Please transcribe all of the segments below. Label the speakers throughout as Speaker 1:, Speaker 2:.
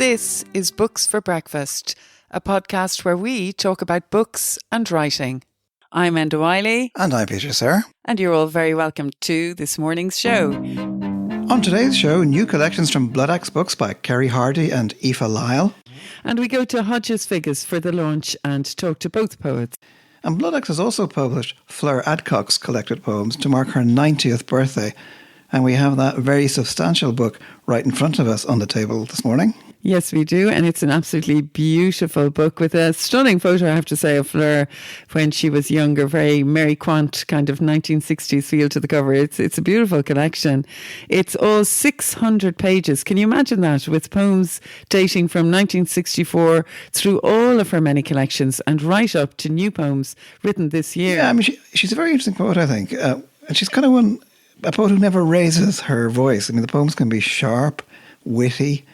Speaker 1: This is Books for Breakfast, a podcast where we talk about books and writing. I'm Enda Wiley.
Speaker 2: And I'm Peter Sirr.
Speaker 1: And you're all very welcome to this morning's show.
Speaker 2: On today's show, new collections from Blood Axe Books by Kerry, Hardie and Aoife Lyall.
Speaker 1: And we go to Hodges Figgis for the launch and talk to both poets.
Speaker 2: And Blood Axe has also published Fleur Adcock's collected poems to mark her 90th birthday. And we have that very substantial book right in front of us on the table this morning.
Speaker 1: Yes, we do. And it's an absolutely beautiful book with a stunning photo, I have to say, of Fleur when she was younger. Very Mary Quant kind of 1960s feel to the cover. It's a beautiful collection. It's all 600 pages. Can you imagine that? With poems dating from 1964 through all of her many collections and right up to new poems written this year.
Speaker 2: Yeah, I mean, she's a very interesting poet, I think. And she's kind of a poet who never raises her voice. I mean, the poems can be sharp, witty,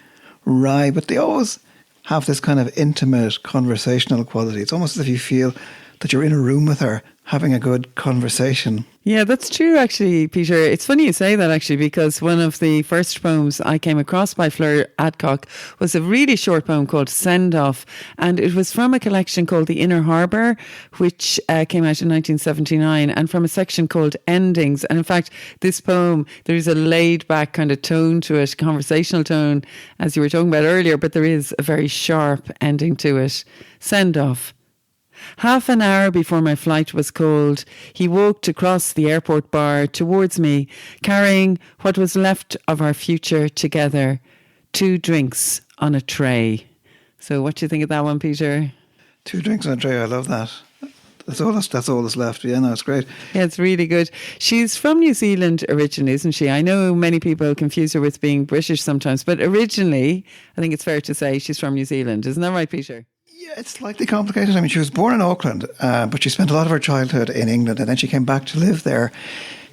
Speaker 2: wry, but they always have this kind of intimate conversational quality. It's almost as if you feel that you're in a room with her having a good conversation. Yeah,
Speaker 1: that's true, actually, Peter. It's funny you say that, actually, because one of the first poems I came across by Fleur Adcock was a really short poem called Send Off, and it was from a collection called The Inner Harbour, which came out in 1979, and from a section called Endings. And in fact, this poem, there is a laid-back kind of tone to it, conversational tone, as you were talking about earlier, but there is a very sharp ending to it. Send Off. Half an hour before my flight was called, he walked across the airport bar towards me, carrying what was left of our future together, 2 drinks on a tray. So what do you think of that one, Peter?
Speaker 2: 2 drinks on a tray, I love that. That's all that's left. Yeah, no, it's great.
Speaker 1: Yeah, it's really good. She's from New Zealand originally, isn't she? I know many people confuse her with being British sometimes, but originally, I think it's fair to say she's from New Zealand. Isn't that right, Peter?
Speaker 2: Yeah, it's slightly complicated. I mean, she was born in Auckland, but she spent a lot of her childhood in England, and then she came back to live there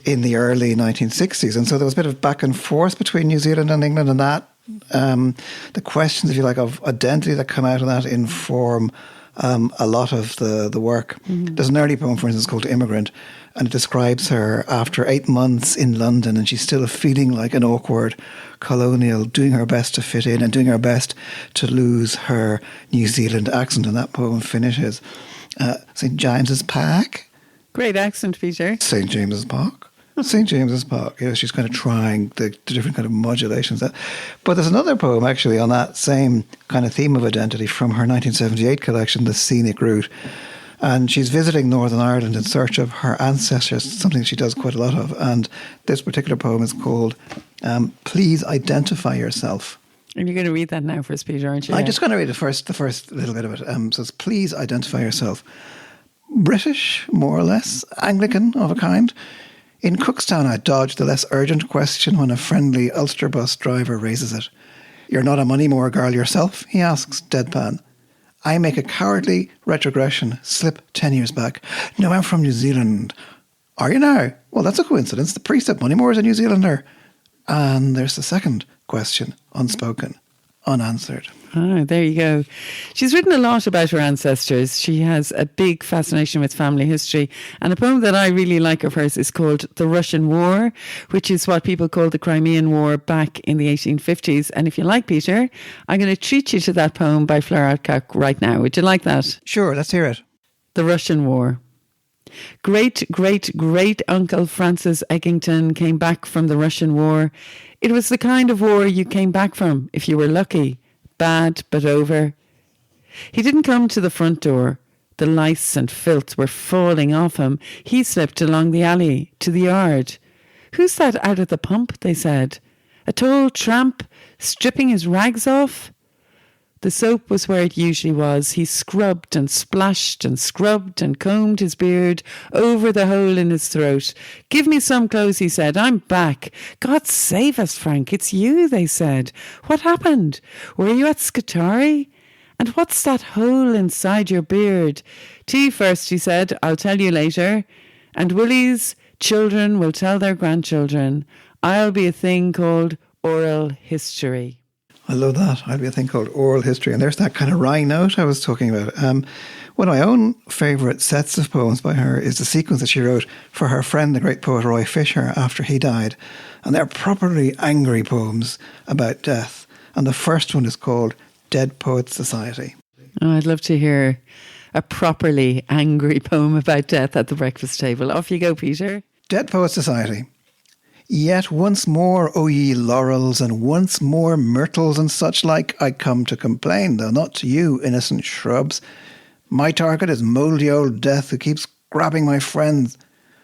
Speaker 2: in the early 1960s. And so there was a bit of back and forth between New Zealand and England, and that the questions, if you like, of identity that come out of that inform a lot of the work. Mm-hmm. There's an early poem, for instance, called Immigrant, and it describes her after 8 months in London, and she's still feeling like an awkward colonial, doing her best to fit in and doing her best to lose her New Zealand accent. And that poem finishes, St. James's Park.
Speaker 1: Great accent, Peter.
Speaker 2: St. James's Park. St. James's Park. You know, she's kind of trying the different kind of modulations. But there's another poem actually on that same kind of theme of identity from her 1978 collection, The Scenic Route. And she's visiting Northern Ireland in search of her ancestors, something she does quite a lot of. And this particular poem is called Please Identify Yourself.
Speaker 1: And you're going to read that now for us, Peter, aren't you?
Speaker 2: I'm just going to read the first little bit of it. It says, please identify yourself. British, more or less, Anglican of a kind. In Cookstown, I dodge the less urgent question when a friendly Ulster bus driver raises it. You're not a Moneymore girl yourself, he asks, deadpan. I make a cowardly retrogression, slip 10 years back. No, I'm from New Zealand. Are you now? Well, that's a coincidence. The priest at Moneymore is a New Zealander. And there's the second question, unspoken, unanswered.
Speaker 1: Oh, there you go. She's written a lot about her ancestors. She has a big fascination with family history. And a poem that I really like of hers is called The Russian War, which is what people call the Crimean War back in the 1850s. And if you like, Peter, I'm going to treat you to that poem by Fleur Adcock right now. Would you like that?
Speaker 2: Sure, let's hear it.
Speaker 1: The Russian War. Great-great-great-uncle Francis Eggington came back from the Russian War. It was the kind of war you came back from if you were lucky. Bad, but over. He didn't come to the front door. The lice and filth were falling off him. He slipped along the alley to the yard. Who's that out at the pump, they said. A tall tramp stripping his rags off? The soap was where it usually was. He scrubbed and splashed and scrubbed and combed his beard over the hole in his throat. Give me some clothes, he said. I'm back. God save us, Frank. It's you, they said. What happened? Were you at Scutari? And what's that hole inside your beard? Tea first, he said. I'll tell you later. And Willie's children will tell their grandchildren. I'll be a thing called oral history.
Speaker 2: I love that. I'll be a thing called oral history. And there's that kind of wry note I was talking about. One of my own favourite sets of poems by her is the sequence that she wrote for her friend, the great poet Roy Fisher, after he died. And they're properly angry poems about death. And the first one is called Dead Poets Society.
Speaker 1: Oh, I'd love to hear a properly angry poem about death at the breakfast table. Off you go, Peter.
Speaker 2: Dead Poets Society. Yet once more, O ye laurels, and once more myrtles and such like, I come to complain, though not to you, innocent shrubs. My target is mouldy old death, who keeps grabbing my friends.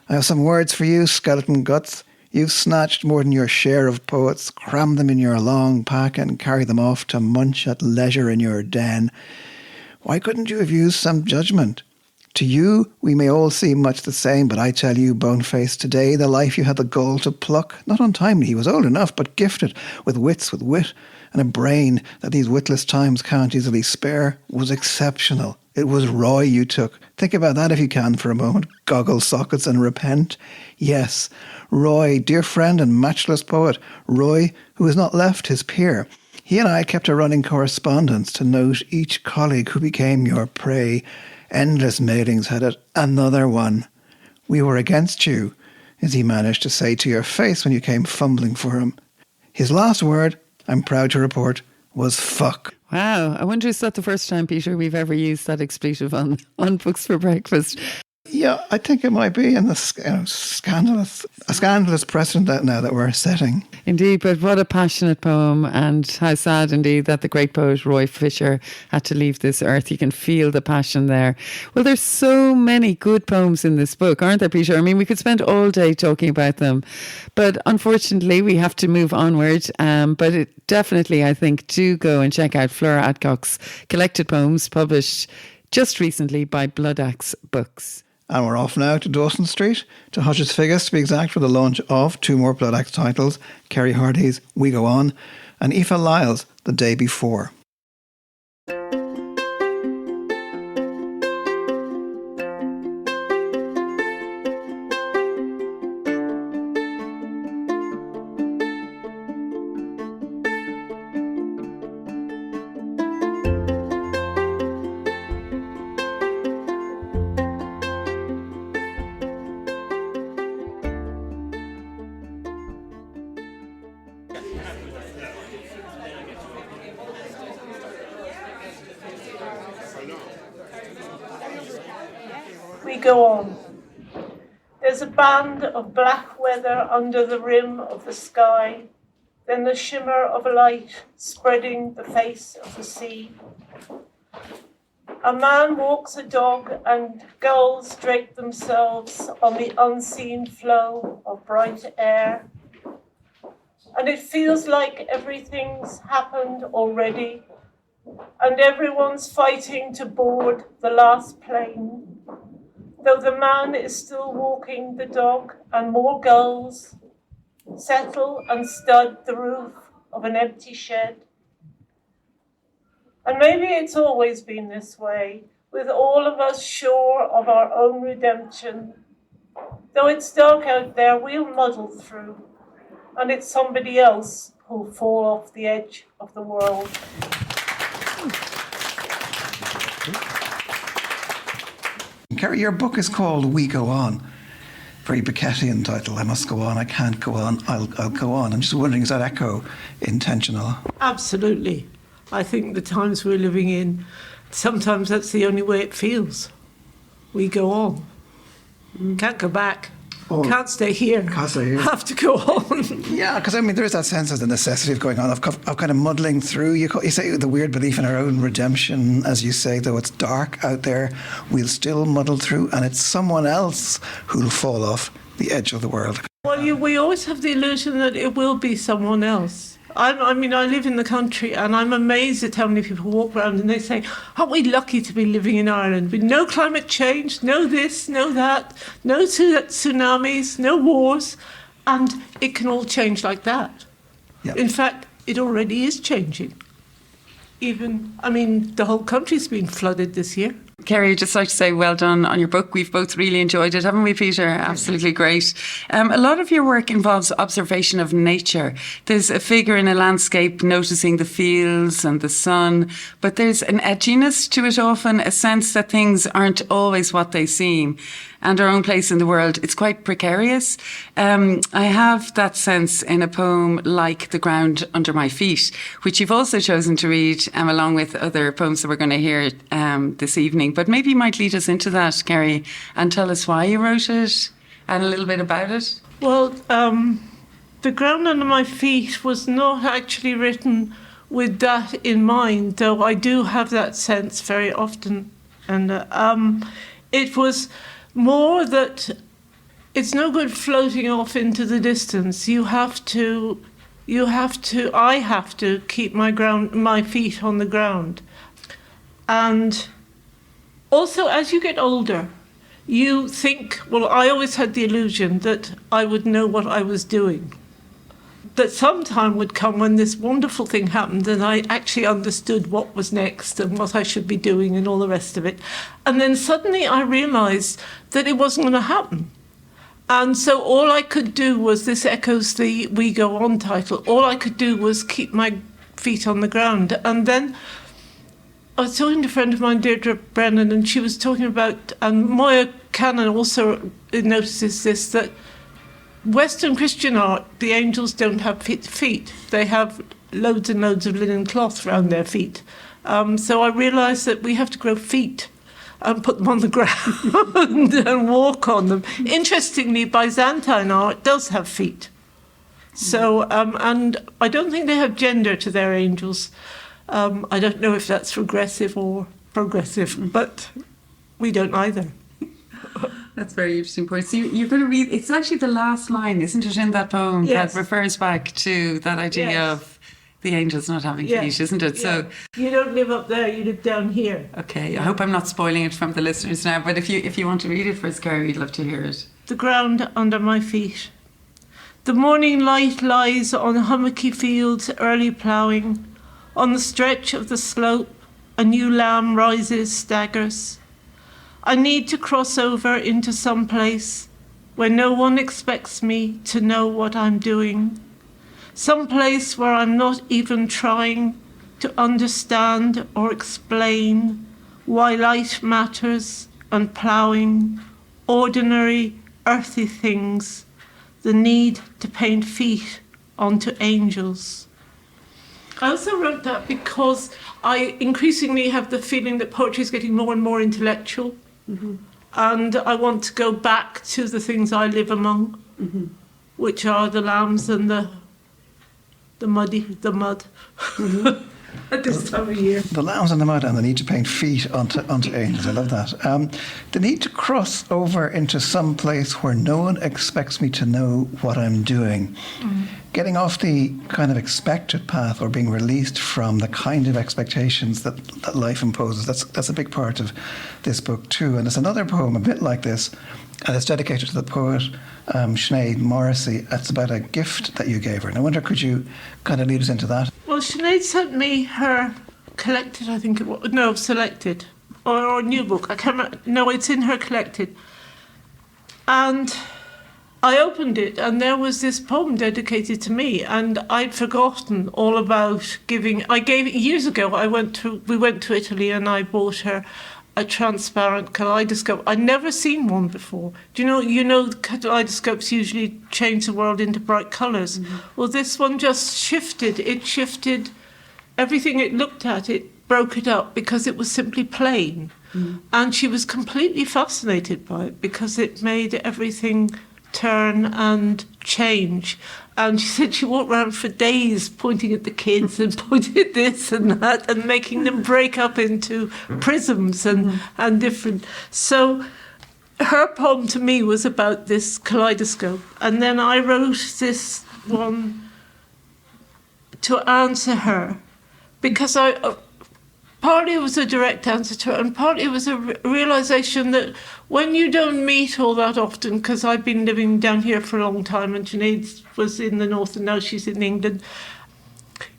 Speaker 2: I have some words for you, skeleton guts. You've snatched more than your share of poets, crammed them in your long pack and carry them off to munch at leisure in your den. Why couldn't you have used some judgment? To you, we may all seem much the same, but I tell you, Boneface, today the life you had the gall to pluck, not untimely, he was old enough, but gifted with wits, with wit, and a brain that these witless times can't easily spare, was exceptional. It was Roy you took. Think about that if you can for a moment. Goggle sockets and repent. Yes, Roy, dear friend and matchless poet. Roy, who has not left his peer. He and I kept a running correspondence to note each colleague who became your prey. Endless mailings had it. Another one. We were against you, as he managed to say to your face when you came fumbling for him. His last word, I'm proud to report, was fuck.
Speaker 1: Wow. I wonder, is that the first time, Peter, we've ever used that expletive on Books for Breakfast?
Speaker 2: Yeah, I think it might be in the scandalous precedent that now that we're setting.
Speaker 1: Indeed, but what a passionate poem, and how sad indeed that the great poet Roy Fisher had to leave this earth. You can feel the passion there. Well, there's so many good poems in this book, aren't there, Peter? I mean, we could spend all day talking about them, but unfortunately we have to move onward. But it definitely, I think, do go and check out Fleur Adcock's collected poems, published just recently by Blood Axe Books.
Speaker 2: And we're off now to Dawson Street, to Hodges Figgis to be exact, for the launch of two more Blood Axe titles, Kerry Hardie's We Go On and Aoife Lyall's The Day Before.
Speaker 3: We go on. There's a band of black weather under the rim of the sky, then the shimmer of a light spreading the face of the sea. A man walks a dog and gulls drape themselves on the unseen flow of bright air. And it feels like everything's happened already, and everyone's fighting to board the last plane. Though the man is still walking the dog, and more gulls settle and stud the roof of an empty shed. And maybe it's always been this way, with all of us sure of our own redemption. Though it's dark out there, we'll muddle through, and it's somebody else who'll fall off the edge of the world.
Speaker 2: Kerry, your book is called We Go On. Very Beckettian title. I must go on, I can't go on, I'll go on. I'm just wondering, is that echo intentional?
Speaker 3: Absolutely. I think the times we're living in, sometimes that's the only way it feels. We go on. Can't go back.
Speaker 2: Oh,
Speaker 3: can't stay here.
Speaker 2: Can't stay here.
Speaker 3: Have to go on.
Speaker 2: Yeah, because I mean, there is that sense of the necessity of going on, of kind of muddling through. You say the weird belief in our own redemption, as you say, though it's dark out there, we'll still muddle through, and it's someone else who'll fall off the edge of the world.
Speaker 3: Well, we always have the illusion that it will be someone else. I mean, I live in the country, and I'm amazed at how many people walk around and they say, aren't we lucky to be living in Ireland with no climate change, no this, no that, no tsunamis, no wars, and it can all change like that.
Speaker 2: Yep.
Speaker 3: In fact, it already is changing. The whole country's been flooded this year.
Speaker 1: Kerry, I'd just like to say well done on your book. We've both really enjoyed it, haven't we, Peter? Absolutely great. A lot of your work involves observation of nature. There's a figure in a landscape noticing the fields and the sun, but there's an edginess to it often, a sense that things aren't always what they seem. and our own place in the world, it's quite precarious. I have that sense in a poem like The Ground Under My Feet, which you've also chosen to read along with other poems that we're going to hear this evening. But maybe you might lead us into that, Kerry, and tell us why you wrote it and a little bit about it.
Speaker 3: Well, The Ground Under My Feet was not actually written with that in mind, though I do have that sense very often. And it was more that it's no good floating off into the distance. I have to keep my feet on the ground. And also, as you get older, you think, well, I always had the illusion that I would know what I was doing. That some time would come when this wonderful thing happened and I actually understood what was next and what I should be doing and all the rest of it. And then suddenly I realised that it wasn't going to happen. And so all I could do was, this echoes the We Go On title, all I could do was keep my feet on the ground. And then I was talking to a friend of mine, Deirdre Brennan, and she was talking about, and Moya Cannon also notices this, that Western Christian art, the angels don't have feet. They have loads and loads of linen cloth around their feet. So I realised that we have to grow feet and put them on the ground and walk on them. Interestingly, Byzantine art does have feet. So, and I don't think they have gender to their angels. I don't know if that's regressive or progressive, but we don't either.
Speaker 1: That's very interesting point. So you're going to read, it's actually the last line, isn't it, in that poem that refers back to that idea of the angels not having feet, isn't it? So
Speaker 3: you don't live up there, you live down here.
Speaker 1: Okay, I hope I'm not spoiling it from the listeners now, but if you want to read it for us, Kerry, we'd love to hear it.
Speaker 3: The Ground Under My Feet. The morning light lies on hummocky fields early ploughing. On the stretch of the slope, a new lamb rises, staggers. I need to cross over into some place where no one expects me to know what I'm doing. Some place where I'm not even trying to understand or explain why light matters and ploughing, ordinary, earthy things, the need to paint feet onto angels. I also wrote that because I increasingly have the feeling that poetry is getting more and more intellectual. Mm-hmm. And I want to go back to the things I live among, which are the lambs and the mud at this time of year.
Speaker 2: The lambs and the mud and the need to paint feet onto angels. I love that. The need to cross over into some place where no one expects me to know what I'm doing. Getting off the kind of expected path or being released from the kind of expectations that life imposes. That's a big part of this book too. And there's another poem a bit like this, and it's dedicated to the poet Sinead Morrissey. It's about a gift that you gave her. And I wonder, could you kind of lead us into that?
Speaker 3: Well, Sinead sent me her collected, I think it was, no, selected, or a new book. I can't remember. No, it's in her collected. And I opened it and there was this poem dedicated to me, and I'd forgotten all about giving. I gave it years ago. We went to Italy and I bought her a transparent kaleidoscope. I'd never seen one before. Do you know kaleidoscopes usually change the world into bright colours. Well, this one just shifted. It shifted everything it looked at. It broke it up because it was simply plain. And she was completely fascinated by it because it made everything turn and change. And she said she walked around for days pointing at the kids and pointing at this and that and making them break up into prisms and different. So her poem to me was about this kaleidoscope. And then I wrote this one to answer her because partly it was a direct answer to her, and partly it was a realisation that when you don't meet all that often, because I've been living down here for a long time and Sinead was in the north and now she's in England,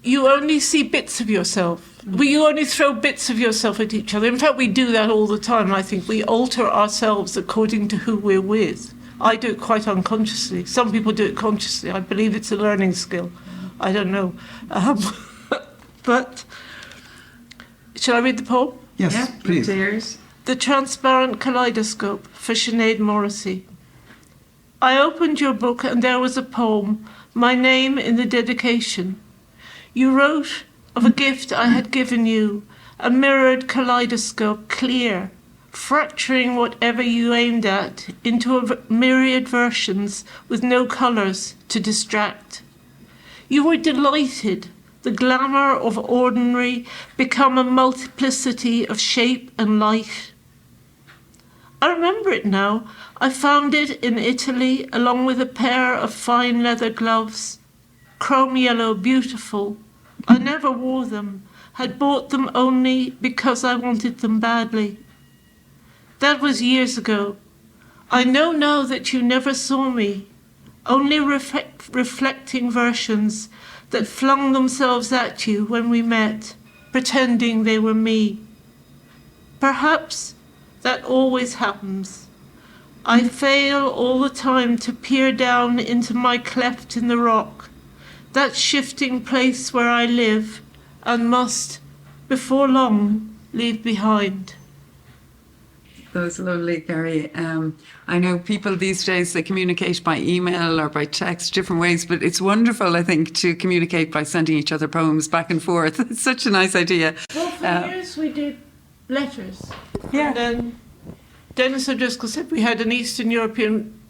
Speaker 3: you only see bits of yourself. You only throw bits of yourself at each other. In fact, we do that all the time. I think we alter ourselves according to who we're with. I do it quite unconsciously. Some people do it consciously. I believe it's a learning skill. I don't know. But shall I read the poem?
Speaker 2: Yes, please.
Speaker 1: Cheers.
Speaker 3: The Transparent Kaleidoscope for Sinead Morrissey. I opened your book and there was a poem, my name in the dedication. You wrote of a gift I had given you, a mirrored kaleidoscope, clear, fracturing whatever you aimed at into a myriad versions with no colours to distract. You were delighted, the glamour of ordinary become a multiplicity of shape and light. I remember it now. I found it in Italy along with a pair of fine leather gloves, chrome yellow, beautiful. I never wore them, had bought them only because I wanted them badly. That was years ago. I know now that you never saw me, only reflecting versions that flung themselves at you when we met, pretending they were me. Perhaps that always happens. I fail all the time to peer down into my cleft in the rock, that shifting place where I live and must, before long, leave behind.
Speaker 1: That was lovely, Kerry. I know people these days, they communicate by email or by text, different ways, but it's wonderful, I think, to communicate by sending each other poems back and forth. It's such a nice idea.
Speaker 3: Well, for years we did letters.
Speaker 1: Yeah.
Speaker 3: And then Dennis O'Driscoll said we had an Eastern European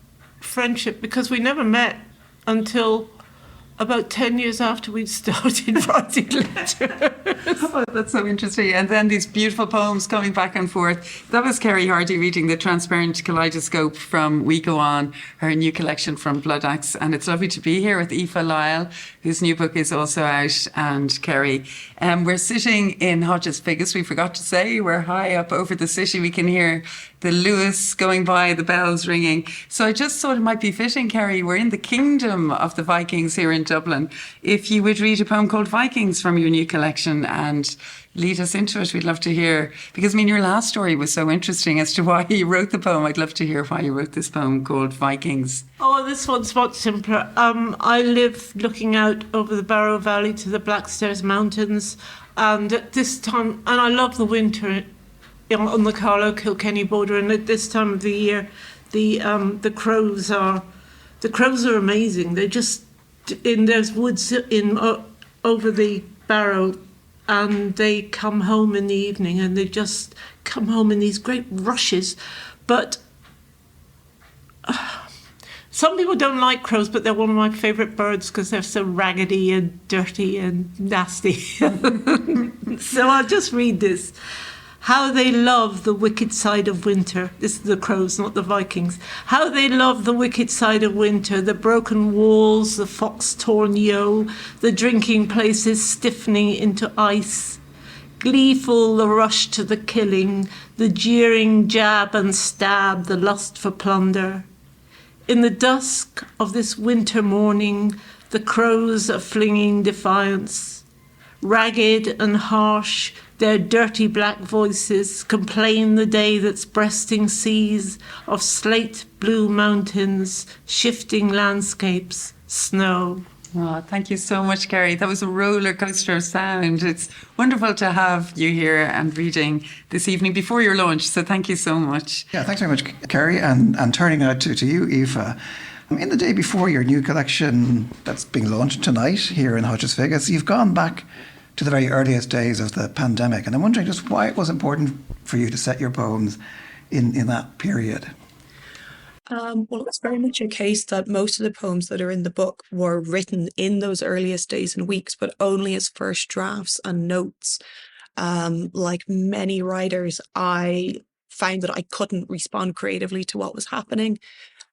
Speaker 3: friendship because we never met until about 10 years after we'd started writing letters.
Speaker 1: Oh, that's so interesting. And then these beautiful poems coming back and forth. That was Kerry Hardie reading The Transparent Kaleidoscope from We Go On, her new collection from Blood Axe. And it's lovely to be here with Aoife Lyall, whose new book is also out, and Kerry. We're sitting in Hodges Figgis. We forgot to say we're high up over the city. We can hear the Lewis going by, the bells ringing. So I just thought it might be fitting, Kerry, we're in the kingdom of the Vikings here in Dublin. If you would read a poem called Vikings from your new collection and lead us into it, we'd love to hear. Because, I mean, your last story was so interesting as to why you wrote the poem. I'd love to hear why you wrote this poem called Vikings.
Speaker 3: Oh, this one's much simpler. I live looking out over the Barrow Valley to the Blackstairs Mountains. And at this time, and I love the winter on the Carlow-Kilkenny border, and at this time of the year, the crows are amazing. They're just there's woods over the Barrow, and they come home in the evening, and they just come home in these great rushes. But some people don't like crows, but they're one of my favourite birds because they're so raggedy and dirty and nasty. So I'll just read this. How they love the wicked side of winter. This is the crows, not the Vikings. How they love the wicked side of winter, the broken walls, the fox-torn yo, the drinking places stiffening into ice. Gleeful the rush to the killing, the jeering jab and stab, the lust for plunder. In the dusk of this winter morning, the crows are flinging defiance. Ragged and harsh, their dirty black voices complain the day that's breasting seas of slate blue mountains, shifting landscapes, snow.
Speaker 1: Oh, thank you so much, Kerry. That was a roller coaster of sound. It's wonderful to have you here and reading this evening before your launch. So thank you so much.
Speaker 2: Yeah, thanks very much, Kerry. And turning out to you, Aoife. In the day before your new collection that's being launched tonight here in Hodges Figgis, you've gone back to the very earliest days of the pandemic. And I'm wondering just why it was important for you to set your poems in that period.
Speaker 4: Well, it's very much a case that most of the poems that are in the book were written in those earliest days and weeks, but only as first drafts and notes. Like many writers, I found that I couldn't respond creatively to what was happening.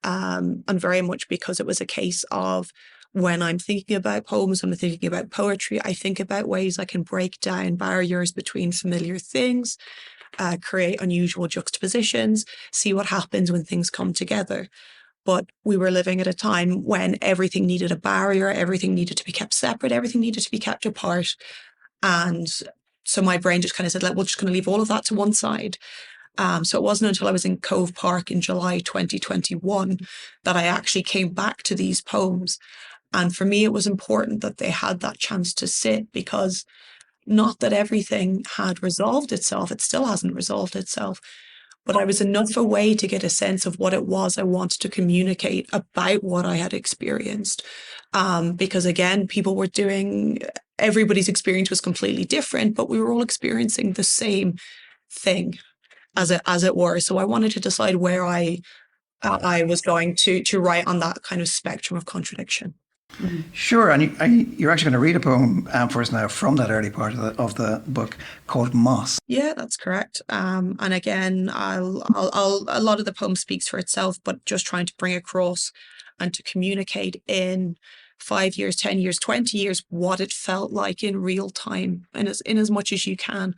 Speaker 4: And very much because it was a case of when I'm thinking about poems, when I'm thinking about poetry, I think about ways I can break down barriers between familiar things, create unusual juxtapositions, see what happens when things come together. But we were living at a time when everything needed a barrier, everything needed to be kept separate, everything needed to be kept apart. And so my brain just kind of said, like, we're just going to leave all of that to one side. So it wasn't until I was in Cove Park in July 2021 that I actually came back to these poems. And for me, it was important that they had that chance to sit, because not that everything had resolved itself. It still hasn't resolved itself. but I was enough away to get a sense of what it was I wanted to communicate about what I had experienced. Because again, everybody's experience was completely different, but we were all experiencing the same thing, as it were. So I wanted to decide where I was going to write on that kind of spectrum of contradiction.
Speaker 2: Sure, and you're actually going to read a poem for us now from that early part of the book called Moss.
Speaker 4: Yeah, that's correct. And again, a lot of the poem speaks for itself, but just trying to bring across and to communicate in 5 years, 10 years, 20 years, what it felt like in real time, and in as much as you can.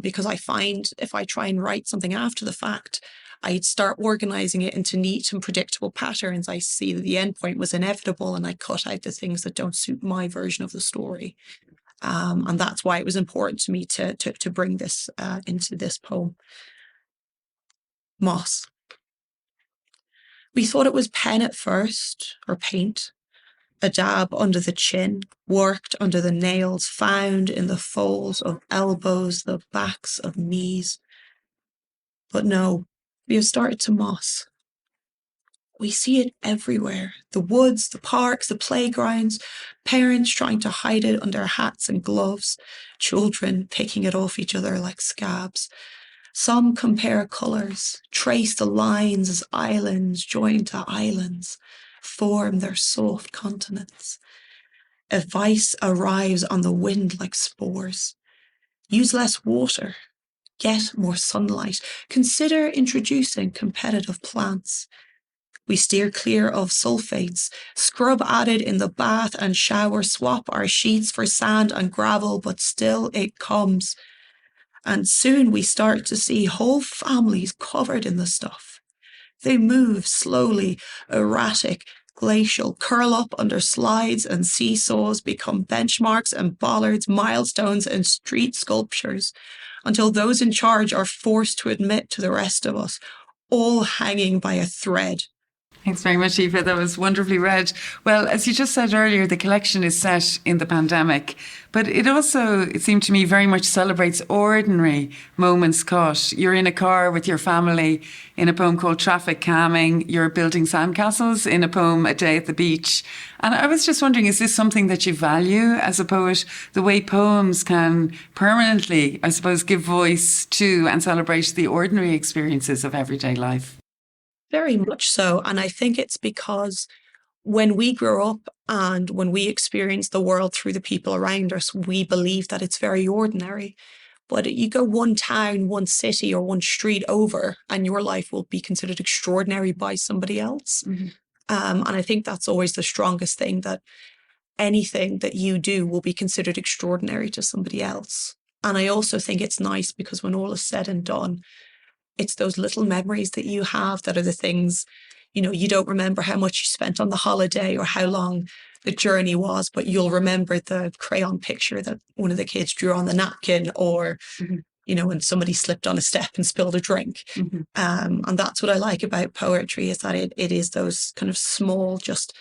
Speaker 4: Because I find if I try and write something after the fact, I'd start organizing it into neat and predictable patterns. I see that the end point was inevitable, and I cut out the things that don't suit my version of the story. And that's why it was important to me to bring this into this poem. Moss. We thought it was pen at first, or paint. A dab under the chin, worked under the nails, found in the folds of elbows, the backs of knees. But no, we have started to moss. We see it everywhere. The woods, the parks, the playgrounds, parents trying to hide it under hats and gloves, children picking it off each other like scabs. Some compare colours, trace the lines as islands join to islands, form their soft continents. Advice arrives on the wind like spores. Use less water. Get more sunlight. Consider introducing competitive plants. We steer clear of sulfates, scrub added in the bath and shower, swap our sheets for sand and gravel, but still it comes. And soon we start to see whole families covered in the stuff. They move slowly, erratic, glacial, curl up under slides and seesaws, become benchmarks and bollards, milestones and street sculptures, until those in charge are forced to admit to the rest of us, all hanging by a thread.
Speaker 1: Thanks very much, Aoife. That was wonderfully read. Well, as you just said earlier, the collection is set in the pandemic, but it also, it seemed to me, very much celebrates ordinary moments caught. You're in a car with your family in a poem called Traffic Calming. You're building sandcastles in a poem, A Day at the Beach. And I was just wondering, is this something that you value as a poet, the way poems can permanently, I suppose, give voice to and celebrate the ordinary experiences of everyday life?
Speaker 4: Very much so. And I think it's because when we grow up and when we experience the world through the people around us, we believe that it's very ordinary. But you go one town, one city, or one street over, and your life will be considered extraordinary by somebody else. Mm-hmm. And I think that's always the strongest thing, that anything that you do will be considered extraordinary to somebody else. And I also think it's nice because when all is said and done, it's those little memories that you have that are the things, you don't remember how much you spent on the holiday or how long the journey was, but you'll remember the crayon picture that one of the kids drew on the napkin, or, mm-hmm. When somebody slipped on a step and spilled a drink. Mm-hmm. And that's what I like about poetry, is that it is those kind of small, just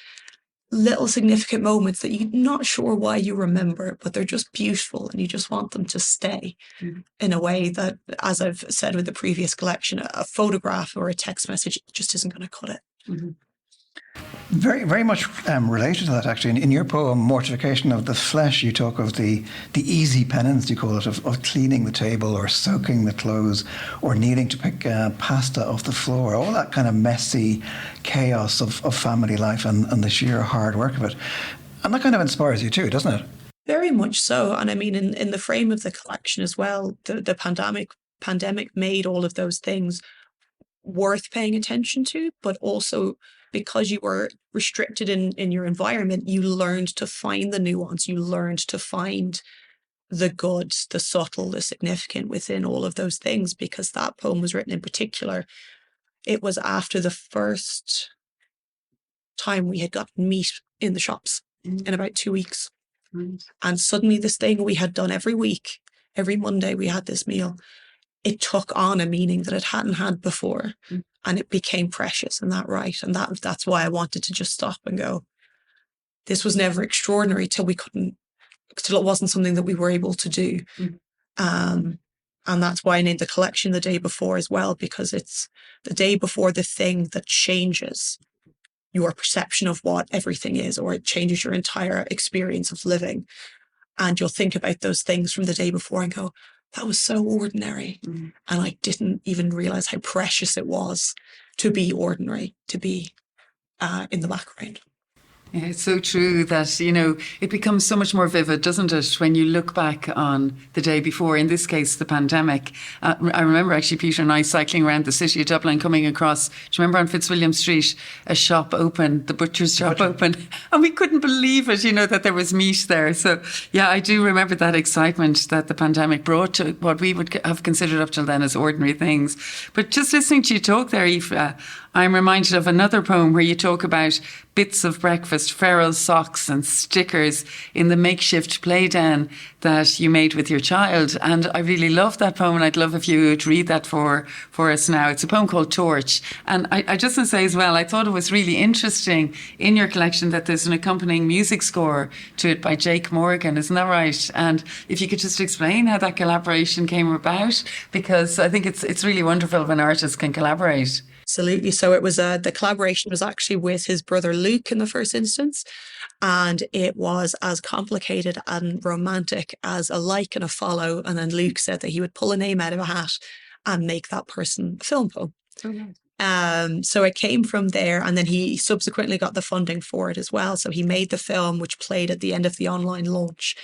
Speaker 4: little significant moments that you're not sure why you remember, but they're just beautiful and you just want them to stay in a way that, as I've said with the previous collection, a photograph or a text message just isn't going to cut it. Mm-hmm.
Speaker 2: Very, very much related to that, actually. In your poem, Mortification of the Flesh, you talk of the easy penance, you call it, of cleaning the table or soaking the clothes or needing to pick pasta off the floor, all that kind of messy chaos of family life and the sheer hard work of it. And that kind of inspires you too, doesn't it?
Speaker 4: Very much so. And I mean, in the frame of the collection as well, the pandemic made all of those things worth paying attention to, but also because you were restricted in your environment, you learned to find the nuance, you learned to find the good, the subtle, the significant within all of those things, because that poem was written in particular. It was after the first time we had gotten meat in the shops in about 2 weeks. And suddenly this thing we had done every week, every Monday we had this meal, it took on a meaning that it hadn't had before. And it became precious in that right. And that's why I wanted to just stop and go, this was never extraordinary till it wasn't something that we were able to do. And that's why I named the collection The Day Before as well, because it's the day before the thing that changes your perception of what everything is, or it changes your entire experience of living. And you'll think about those things from the day before and go, that was so ordinary. And I didn't even realize how precious it was to be ordinary, to be in the background.
Speaker 1: Yeah, it's so true that, it becomes so much more vivid, doesn't it, when you look back on the day before, in this case, the pandemic. I remember actually Peter and I cycling around the city of Dublin, coming across, do you remember on Fitzwilliam Street, a shop open, the butcher's shop open, and we couldn't believe it, that there was meat there. So, yeah, I do remember that excitement that the pandemic brought to what we would have considered up till then as ordinary things. But just listening to you talk there, Aoife, I'm reminded of another poem where you talk about bits of breakfast, feral socks and stickers in the makeshift playden that you made with your child. And I really love that poem, and I'd love if you would read that for us now. It's a poem called Torch. And I just want to say as well, I thought it was really interesting in your collection that there's an accompanying music score to it by Jake Morgan. Isn't that right? And if you could just explain how that collaboration came about, because I think it's really wonderful when artists can collaborate.
Speaker 4: Absolutely. So it was the collaboration was actually with his brother Luke in the first instance, and it was as complicated and romantic as a like and a follow. And then Luke said that he would pull a name out of a hat and make that person a film poem. So it came from there, and then he subsequently got the funding for it as well. So he made the film, which played at the end of the online launch,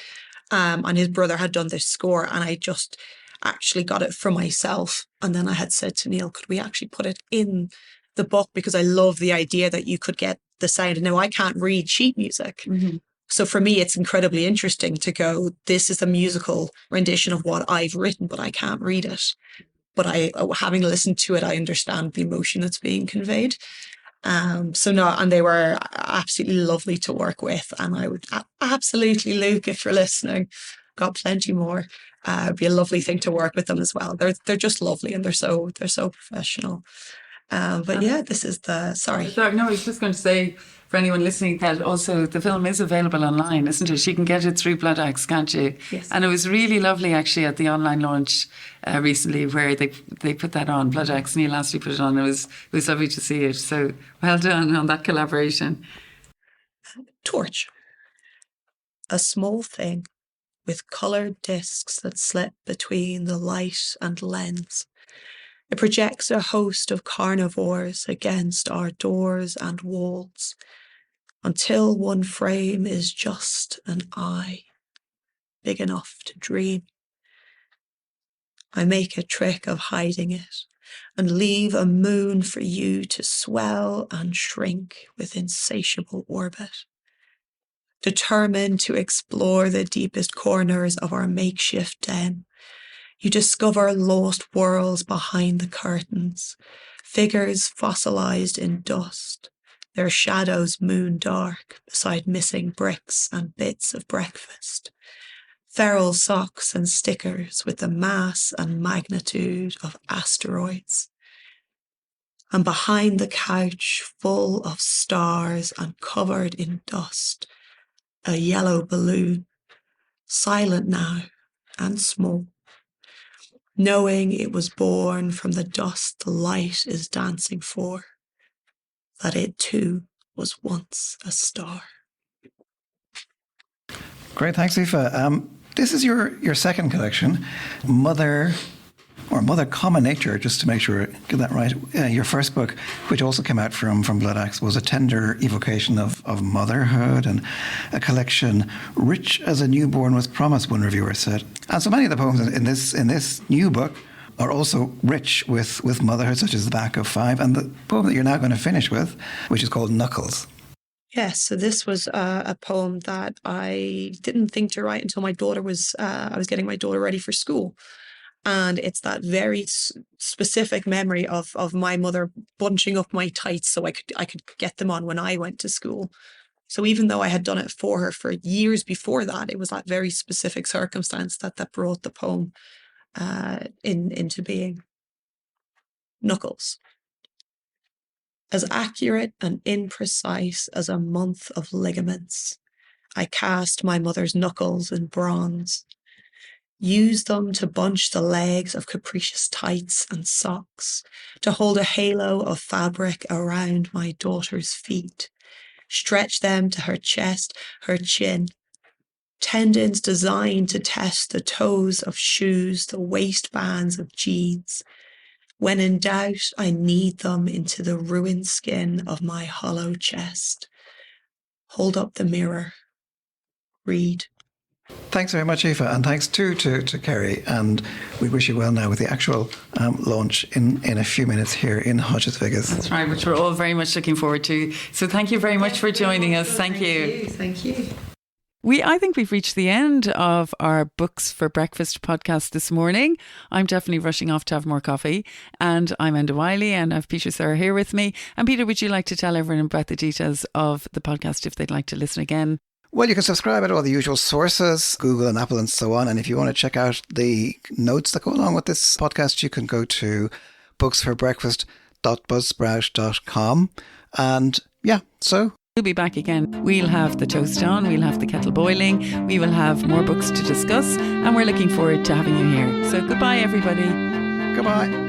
Speaker 4: and his brother had done this score, and I just actually got it for myself. And then I had said to Neil, could we actually put it in the book? Because I love the idea that you could get the sound. Now, I can't read sheet music. So for me, it's incredibly interesting to go, this is a musical rendition of what I've written, but I can't read it. But having listened to it, I understand the emotion that's being conveyed. And they were absolutely lovely to work with. And I would absolutely, Luke, if you're listening, got plenty more. It'd be a lovely thing to work with them as well. They're just lovely, and they're so professional. But yeah, this is sorry.
Speaker 1: No, I was just going to say for anyone listening that also the film is available online, isn't it? You can get it through Blood Axe, can't you?
Speaker 4: Yes.
Speaker 1: And it was really lovely actually at the online launch recently where they put that on. Blood Axe, Neil Astley put it on. It was lovely to see it. So well done on that collaboration.
Speaker 4: Torch. A small thing with coloured discs that slip between the light and lens. It projects a host of carnivores against our doors and walls, until one frame is just an eye, big enough to dream. I make a trick of hiding it and leave a moon for you to swell and shrink with insatiable orbit. Determined to explore the deepest corners of our makeshift den, you discover lost worlds behind the curtains, figures fossilized in dust, their shadows moon dark beside missing bricks and bits of breakfast, feral socks and stickers with the mass and magnitude of asteroids. And behind the couch, full of stars and covered in dust, a yellow balloon, silent now and small, knowing it was born from the dust the light is dancing for, that it too was once a star.
Speaker 2: Great, thanks, Aoife. This is your second collection, Mother Common Nature, just to make sure I get that right. Your first book, which also came out from Blood Axe, was a tender evocation of motherhood, and a collection rich as a newborn with promise, one reviewer said. And so many of the poems in this new book are also rich with motherhood, such as The Back of Five, and the poem that you're now going to finish with, which is called Knuckles.
Speaker 4: Yes, so this was a poem that I didn't think to write until I was getting my daughter ready for school. And it's that very specific memory of my mother bunching up my tights so I could get them on when I went to school. So even though I had done it for her for years before that, it was that very specific circumstance that brought the poem into being. Knuckles. As accurate and imprecise as a month of ligaments, I cast my mother's knuckles in bronze. Use them to bunch the legs of capricious tights and socks, to hold a halo of fabric around my daughter's feet. Stretch them to her chest, her chin. Tendons designed to test the toes of shoes, the waistbands of jeans. When in doubt, I knead them into the ruined skin of my hollow chest. Hold up the mirror. Read.
Speaker 2: Thanks very much, Aoife, and thanks too to Kerry. And we wish you well now with the actual launch in a few minutes here in Hodges.
Speaker 1: That's right, which we're all very much looking forward to. So thank you very much for joining us. Thank you.
Speaker 4: Thank you.
Speaker 1: I think we've reached the end of our Books for Breakfast podcast this morning. I'm definitely rushing off to have more coffee. And I'm Enda Wiley, and I have Peter Sirr here with me. And Peter, would you like to tell everyone about the details of the podcast if they'd like to listen again?
Speaker 2: Well, you can subscribe at all the usual sources, Google and Apple and so on. And if you want to check out the notes that go along with this podcast, you can go to booksforbreakfast.buzzsprout.com. And yeah, so
Speaker 1: we'll be back again. We'll have the toast on, we'll have the kettle boiling, we will have more books to discuss, and we're looking forward to having you here. So goodbye, everybody.
Speaker 2: Goodbye.